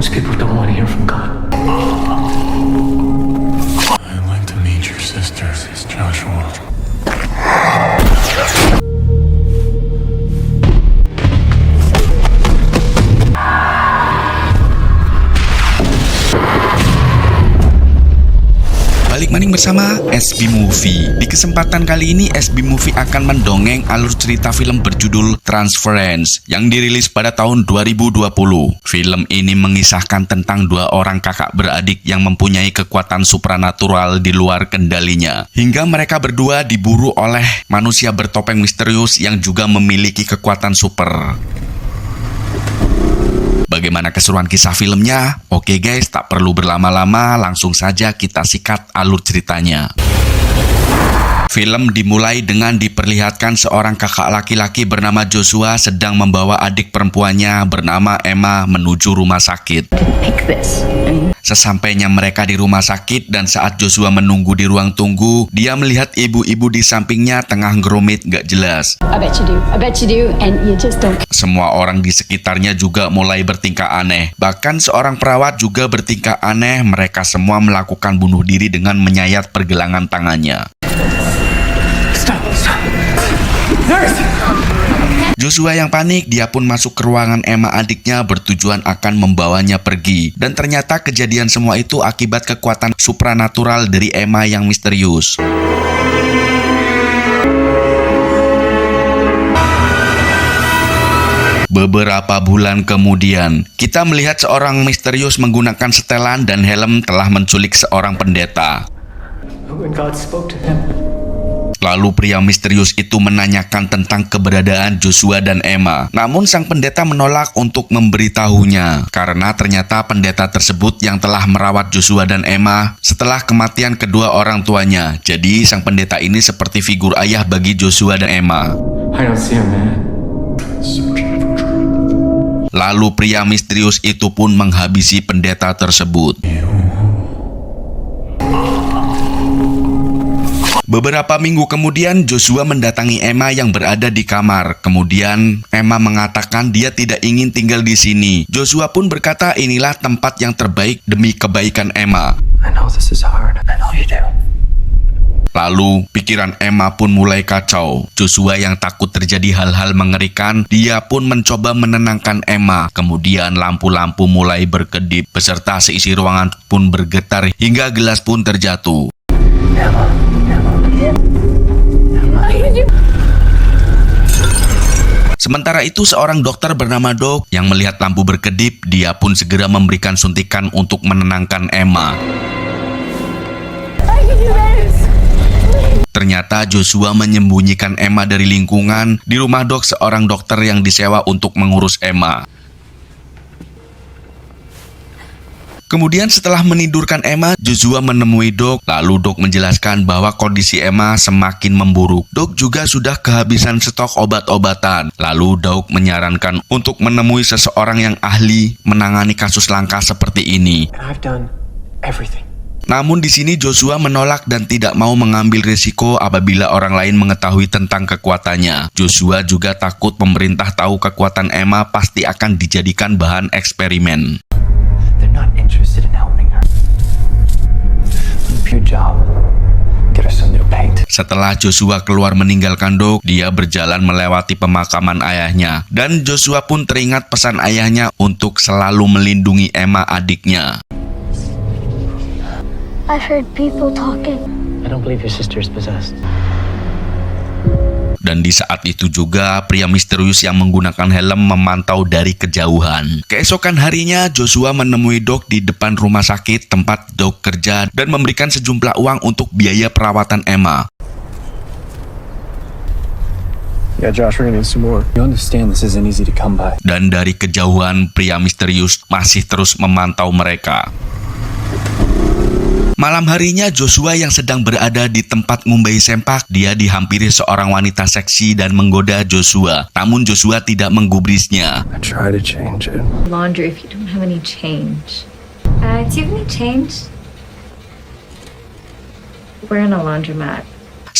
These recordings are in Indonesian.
Most people don't want to hear from God. I'd like to meet your sister, Joshua. Balik maning bersama SB Movie. Di kesempatan kali ini SB Movie akan mendongeng alur cerita film berjudul Transference yang dirilis pada tahun 2020. Film ini mengisahkan tentang dua orang kakak beradik yang mempunyai kekuatan supranatural di luar kendalinya, hingga mereka berdua diburu oleh manusia bertopeng misterius yang juga memiliki kekuatan super. Bagaimana keseruan kisah filmnya? Oke guys, tak perlu berlama-lama, langsung saja kita sikat alur ceritanya. Film dimulai dengan diperlihatkan seorang kakak laki-laki bernama Joshua sedang membawa adik perempuannya bernama Emma menuju rumah sakit. Sesampainya mereka di rumah sakit dan saat Joshua menunggu di ruang tunggu, dia melihat ibu-ibu di sampingnya tengah ngerumit gak jelas. Semua orang di sekitarnya juga mulai bertingkah aneh. Bahkan seorang perawat juga bertingkah aneh. Mereka semua melakukan bunuh diri dengan menyayat pergelangan tangannya. Joshua yang panik, dia pun masuk ke ruangan Emma adiknya bertujuan akan membawanya pergi. Dan ternyata kejadian semua itu akibat kekuatan supranatural dari Emma yang misterius. Beberapa bulan kemudian, kita melihat seorang misterius menggunakan setelan dan helm telah menculik seorang pendeta. When God spoke to him, Lalu pria misterius itu menanyakan tentang keberadaan Joshua dan Emma. Namun sang pendeta menolak untuk memberitahunya karena ternyata pendeta tersebut yang telah merawat Joshua dan Emma setelah kematian kedua orang tuanya. Jadi sang pendeta ini seperti figur ayah bagi Joshua dan Emma. I don't see him, man. Lalu pria misterius itu pun menghabisi pendeta tersebut. Beberapa minggu kemudian Joshua mendatangi Emma yang berada di kamar. Kemudian Emma mengatakan dia tidak ingin tinggal di sini. Joshua pun berkata inilah tempat yang terbaik demi kebaikan Emma. I know this is hard. I know you do. Lalu pikiran Emma pun mulai kacau. Joshua yang takut terjadi hal-hal mengerikan, dia pun mencoba menenangkan Emma. Kemudian lampu-lampu mulai berkedip beserta seisi ruangan pun bergetar hingga gelas pun terjatuh. Emma. Sementara itu seorang dokter bernama Doc yang melihat lampu berkedip, dia pun segera memberikan suntikan untuk menenangkan Emma. Ternyata Joshua menyembunyikan Emma dari lingkungan. Di rumah Doc seorang dokter yang disewa untuk mengurus Emma. Kemudian setelah menidurkan Emma, Joshua menemui Doc. Lalu Doc menjelaskan bahwa kondisi Emma semakin memburuk. Doc juga sudah kehabisan stok obat-obatan. Lalu Doc menyarankan untuk menemui seseorang yang ahli menangani kasus langka seperti ini. And I've done everything. Namun di sini Joshua menolak dan tidak mau mengambil risiko apabila orang lain mengetahui tentang kekuatannya. Joshua juga takut pemerintah tahu kekuatan Emma pasti akan dijadikan bahan eksperimen. They're not interested in helping her. Your job. Get her some new paint. Setelah Joshua keluar meninggalkan Doc, dia berjalan melewati pemakaman ayahnya. Dan Joshua pun teringat pesan ayahnya untuk selalu melindungi Emma adiknya. I've heard people talking. I don't believe your sister is possessed. Dan di saat itu juga pria misterius yang menggunakan helm memantau dari kejauhan. Keesokan harinya Joshua menemui Doc di depan rumah sakit tempat Doc kerja dan memberikan sejumlah uang untuk biaya perawatan Emma. Yeah, Josh, we're gonna need some more. You understand this isn't easy to come by. Dan dari kejauhan pria misterius masih terus memantau mereka. Malam harinya Joshua yang sedang berada di tempat ngumbai sempak, dia dihampiri seorang wanita seksi dan menggoda Joshua. Namun Joshua tidak menggubrisnya. I try to change it. Laundry if you don't have any change. Do you have any change? We're in a laundromat.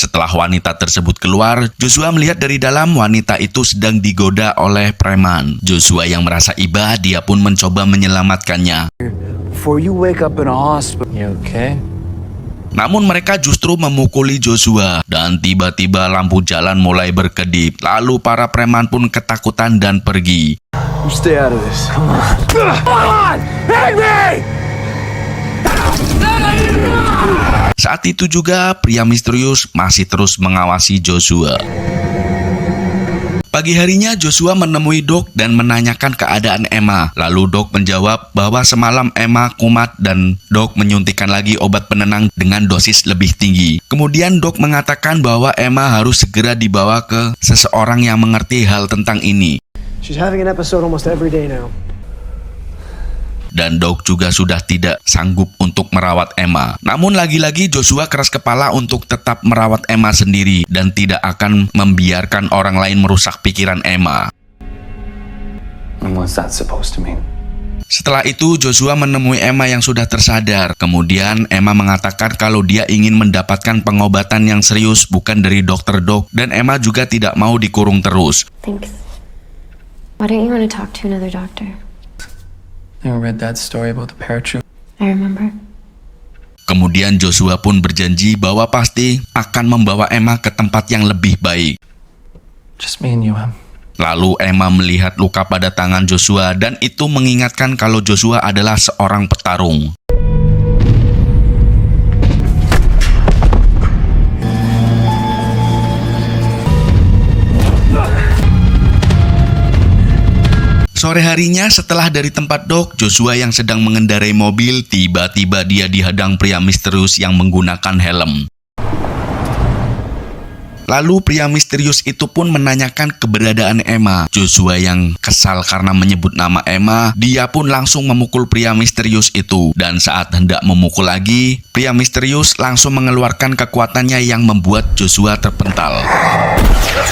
Setelah wanita tersebut keluar, Joshua melihat dari dalam wanita itu sedang digoda oleh preman. Joshua yang merasa iba, dia pun mencoba menyelamatkannya. Before you wake up in a hospital. You okay? Namun mereka justru memukuli Joshua dan tiba-tiba lampu jalan mulai berkedip. Lalu para preman pun ketakutan dan pergi. You stay out of this. Come on. Come on! Hang me! Saat itu juga pria misterius masih terus mengawasi Joshua. Pagi harinya Joshua menemui Doc dan menanyakan keadaan Emma. Lalu Doc menjawab bahwa semalam Emma kumat dan Doc menyuntikkan lagi obat penenang dengan dosis lebih tinggi. Kemudian Doc mengatakan bahwa Emma harus segera dibawa ke seseorang yang mengerti hal tentang ini. She's having an episode almost every day now. Dan Doc juga sudah tidak sanggup untuk merawat Emma. Namun lagi-lagi Joshua keras kepala untuk tetap merawat Emma sendiri dan tidak akan membiarkan orang lain merusak pikiran Emma. And what's that supposed to mean? Setelah itu Joshua menemui Emma yang sudah tersadar. Kemudian Emma mengatakan kalau dia ingin mendapatkan pengobatan yang serius bukan dari dokter Doc, dan Emma juga tidak mau dikurung terus. Thanks. Why don't you want to talk to another doctor? You read that story about the paratroop? I remember. Kemudian Joshua pun berjanji bahwa pasti akan membawa Emma ke tempat yang lebih baik. Just me and you, Em. Lalu Emma melihat luka pada tangan Joshua dan itu mengingatkan kalau Joshua adalah seorang petarung. Sore harinya setelah dari tempat Doc, Joshua yang sedang mengendarai mobil, tiba-tiba dia dihadang pria misterius yang menggunakan helm. Lalu pria misterius itu pun menanyakan keberadaan Emma. Joshua yang kesal karena menyebut nama Emma, dia pun langsung memukul pria misterius itu. Dan saat hendak memukul lagi, pria misterius langsung mengeluarkan kekuatannya yang membuat Joshua terpental.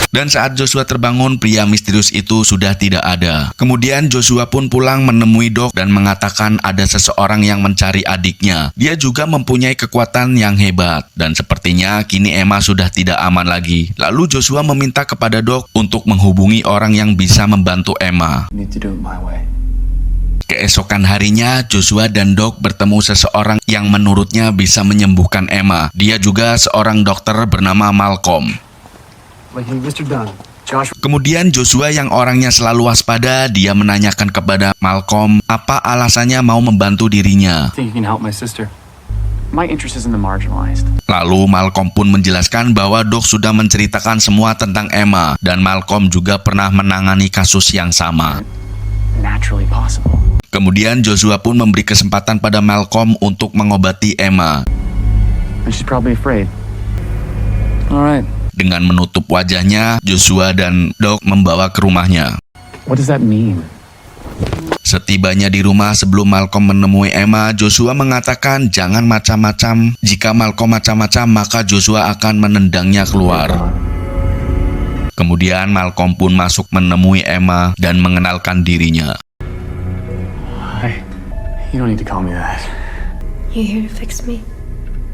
Dan saat Joshua terbangun, pria misterius itu sudah tidak ada. Kemudian Joshua pun pulang menemui Doc dan mengatakan ada seseorang yang mencari adiknya. Dia juga mempunyai kekuatan yang hebat. Dan sepertinya kini Emma sudah tidak aman lagi. Lalu Joshua meminta kepada Doc untuk menghubungi orang yang bisa membantu Emma. You need to do it my way. Keesokan harinya, Joshua dan Doc bertemu seseorang yang menurutnya bisa menyembuhkan Emma. Dia juga seorang dokter bernama Malcolm. Like Mr. Dunn, Josh. Kemudian Joshua yang orangnya selalu waspada, dia menanyakan kepada Malcolm apa alasannya mau membantu dirinya. Think you can help my sister? My interest is in the marginalized. Lalu Malcolm pun menjelaskan bahwa Doc sudah menceritakan semua tentang Emma dan Malcolm juga pernah menangani kasus yang sama. Naturally possible. Kemudian Joshua pun memberi kesempatan pada Malcolm untuk mengobati Emma. And she's probably afraid. All right. Dengan menutup wajahnya, Joshua dan Doc membawa ke rumahnya. What does that mean? Setibanya di rumah sebelum Malcolm menemui Emma, Joshua mengatakan jangan macam-macam. Jika Malcolm macam-macam, maka Joshua akan menendangnya keluar. Kemudian Malcolm pun masuk menemui Emma dan mengenalkan dirinya. Hi. You don't need to call me that. You here to fix me?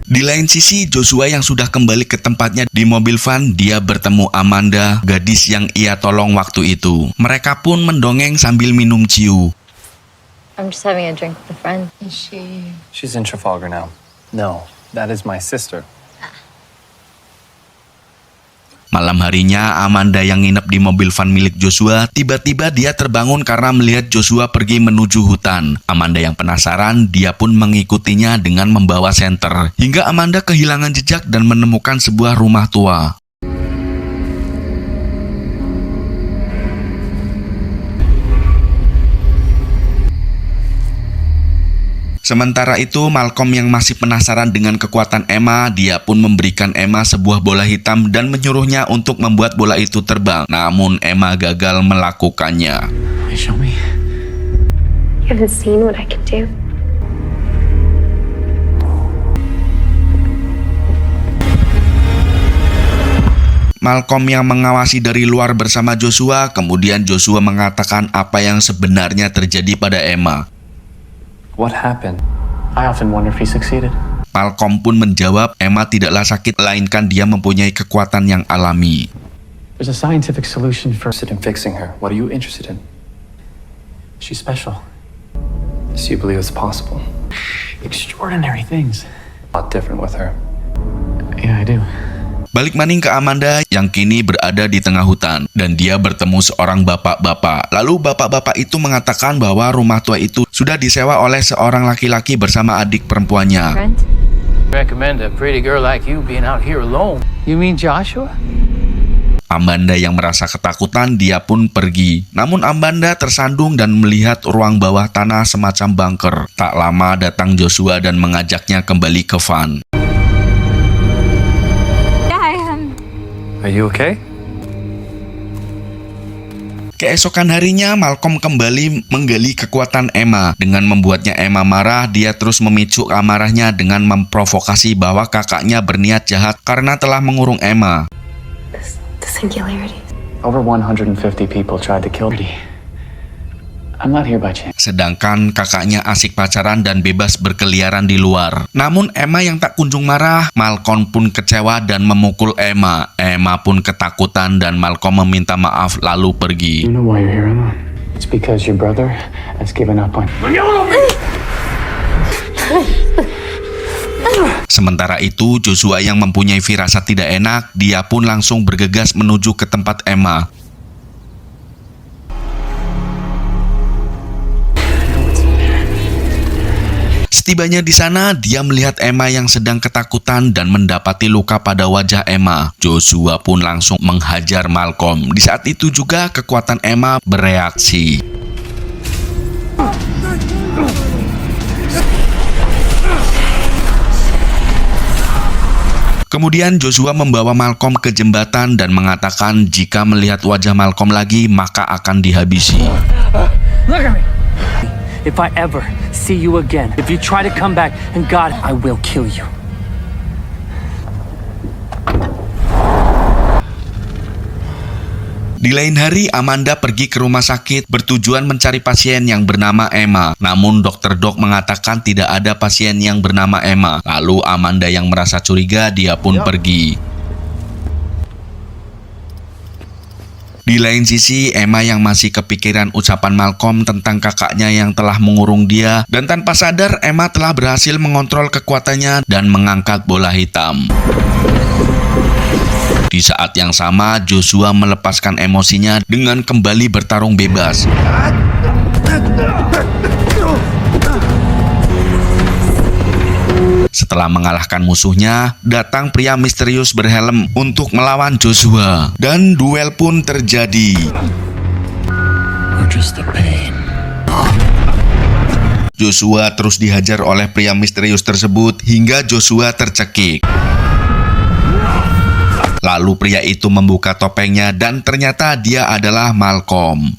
Di lain sisi, Joshua yang sudah kembali ke tempatnya di mobil van, dia bertemu Amanda, gadis yang ia tolong waktu itu. Mereka pun mendongeng sambil minum ciu. I'm just having a drink with a friend. Is she? She's in Trafalgar now. No, that is my sister. Malam harinya, Amanda yang nginep di mobil van milik Joshua, tiba-tiba dia terbangun karena melihat Joshua pergi menuju hutan. Amanda yang penasaran, dia pun mengikutinya dengan membawa senter. Hingga Amanda kehilangan jejak dan menemukan sebuah rumah tua. Sementara itu, Malcolm yang masih penasaran dengan kekuatan Emma, dia pun memberikan Emma sebuah bola hitam dan menyuruhnya untuk membuat bola itu terbang. Namun Emma gagal melakukannya. Hey, show me. You haven't seen what I can do. Malcolm yang mengawasi dari luar bersama Joshua, kemudian Joshua mengatakan apa yang sebenarnya terjadi pada Emma. What happened? I often wonder if he succeeded. Malcolm pun menjawab Emma tidaklah sakit, melainkan dia mempunyai kekuatan yang alami. There's a scientific solution for in fixing her. What are you interested in? She's special. So you believe it's possible? Extraordinary things. A lot different with her. Yeah, I do. Balik maning ke Amanda yang kini berada di tengah hutan dan dia bertemu seorang bapak-bapak. Lalu bapak-bapak itu mengatakan bahwa rumah tua itu sudah disewa oleh seorang laki-laki bersama adik perempuannya. Friend? Recommend a pretty girl like you being out here alone. You mean Joshua? Amanda yang merasa ketakutan, dia pun pergi. Namun Amanda tersandung dan melihat ruang bawah tanah semacam bunker. Tak lama datang Joshua dan mengajaknya kembali ke van. Are you okay? Keesokan harinya, Malcolm kembali menggali kekuatan Emma. Dengan membuatnya Emma marah, dia terus memicu amarahnya dengan memprovokasi bahwa kakaknya berniat jahat karena telah mengurung Emma. The singularity. Over 150 people tried to kill her. I'm not here by chance. Sedangkan kakaknya asik pacaran dan bebas berkeliaran di luar. Namun Emma yang tak kunjung marah, Malcolm pun kecewa dan memukul Emma. Emma pun ketakutan dan Malcolm meminta maaf lalu pergi. You know why you're here, Emma? It's because your brother has given up on you. Sementara itu, Joshua yang mempunyai firasat tidak enak, dia pun langsung bergegas menuju ke tempat Emma. Setibanya di sana, dia melihat Emma yang sedang ketakutan dan mendapati luka pada wajah Emma. Joshua pun langsung menghajar Malcolm. Di saat itu juga kekuatan Emma bereaksi. Kemudian Joshua membawa Malcolm ke jembatan dan mengatakan jika melihat wajah Malcolm lagi maka akan dihabisi. Look at me. If I ever see you again, if you try to come back, and God, I will kill you. Di lain hari, Amanda pergi ke rumah sakit bertujuan mencari pasien yang bernama Emma. Namun Dr. Doc mengatakan tidak ada pasien yang bernama Emma. Lalu Amanda yang merasa curiga, dia pun pergi. Di lain sisi, Emma yang masih kepikiran ucapan Malcolm tentang kakaknya yang telah mengurung dia. Dan tanpa sadar, Emma telah berhasil mengontrol kekuatannya dan mengangkat bola hitam. Di saat yang sama, Joshua melepaskan emosinya dengan kembali bertarung bebas. Setelah mengalahkan musuhnya, datang pria misterius berhelm untuk melawan Joshua. Dan duel pun terjadi. Or just the pain. Joshua terus dihajar oleh pria misterius tersebut hingga Joshua tercekik. Lalu pria itu membuka topengnya dan ternyata dia adalah Malcolm.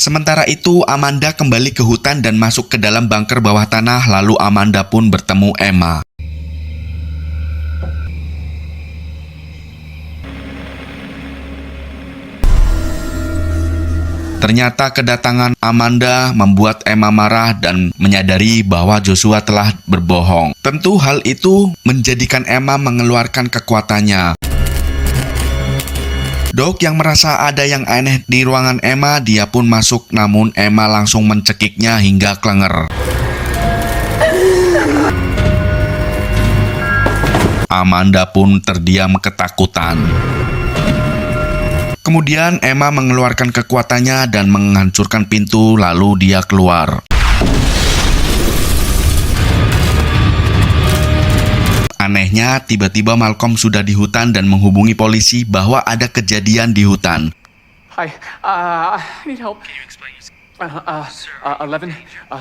Sementara itu, Amanda kembali ke hutan dan masuk ke dalam bunker bawah tanah, lalu Amanda pun bertemu Emma. Ternyata kedatangan Amanda membuat Emma marah dan menyadari bahwa Joshua telah berbohong. Tentu hal itu menjadikan Emma mengeluarkan kekuatannya. Doc yang merasa ada yang aneh di ruangan Emma, dia pun masuk, namun Emma langsung mencekiknya hingga klenger. Amanda pun terdiam ketakutan. Kemudian Emma mengeluarkan kekuatannya dan menghancurkan pintu, lalu dia keluar. Anehnya, tiba-tiba Malcolm sudah di hutan dan menghubungi polisi bahwa ada kejadian di hutan. Hi, I need help. 11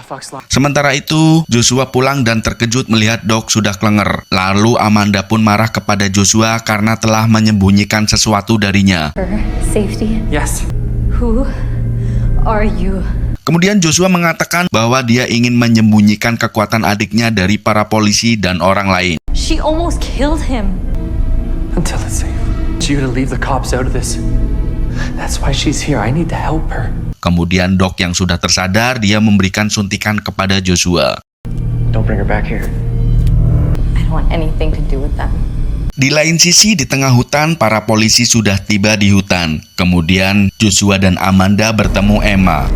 Fox Lot. Sementara itu, Joshua pulang dan terkejut melihat Doc sudah klenger. Lalu Amanda pun marah kepada Joshua karena telah menyembunyikan sesuatu darinya. For safety? Yes. Who are you? Kemudian Joshua mengatakan bahwa dia ingin menyembunyikan kekuatan adiknya dari para polisi dan orang lain. She almost killed him. Until it's safe. You gotta leave the cops out of this. That's why she's here. I need to help her. Kemudian Doc yang sudah tersadar, dia memberikan suntikan kepada Joshua. Don't bring her back here. I don't want anything to do with them. Di lain sisi, di tengah hutan, para polisi sudah tiba di hutan. Kemudian, Joshua dan Amanda bertemu Emma.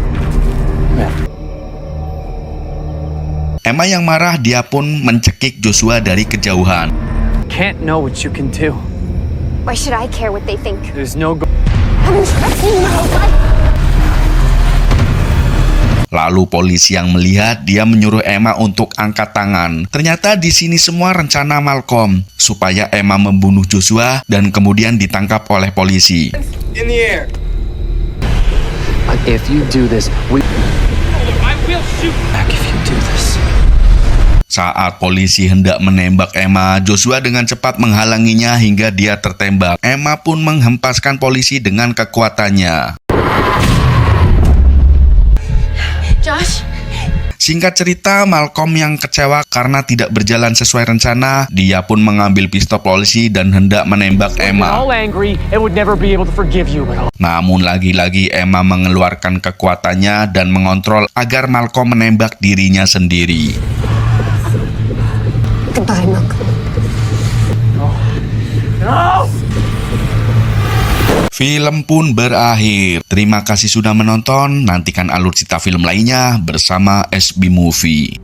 Emma yang marah, dia pun mencekik Joshua dari kejauhan. Can't know what you can do. Why should I care what they think? There's no I've been trusting you my whole life. Lalu polisi yang melihat, dia menyuruh Emma untuk angkat tangan. Ternyata di sini semua rencana Malcolm supaya Emma membunuh Joshua dan kemudian ditangkap oleh polisi. In the air. If you do this, I will shoot back if you do this. Saat polisi hendak menembak Emma, Joshua dengan cepat menghalanginya hingga dia tertembak. Emma pun menghempaskan polisi dengan kekuatannya. Josh? Singkat cerita, Malcolm yang kecewa karena tidak berjalan sesuai rencana, dia pun mengambil pistol polisi dan hendak menembak Emma. all angry and would never be able to forgive you. Namun lagi-lagi Emma mengeluarkan kekuatannya dan mengontrol agar Malcolm menembak dirinya sendiri. Goodbye, Malcolm. No! Film pun berakhir. Terima kasih sudah menonton. Nantikan alur cerita film lainnya bersama SB Movie.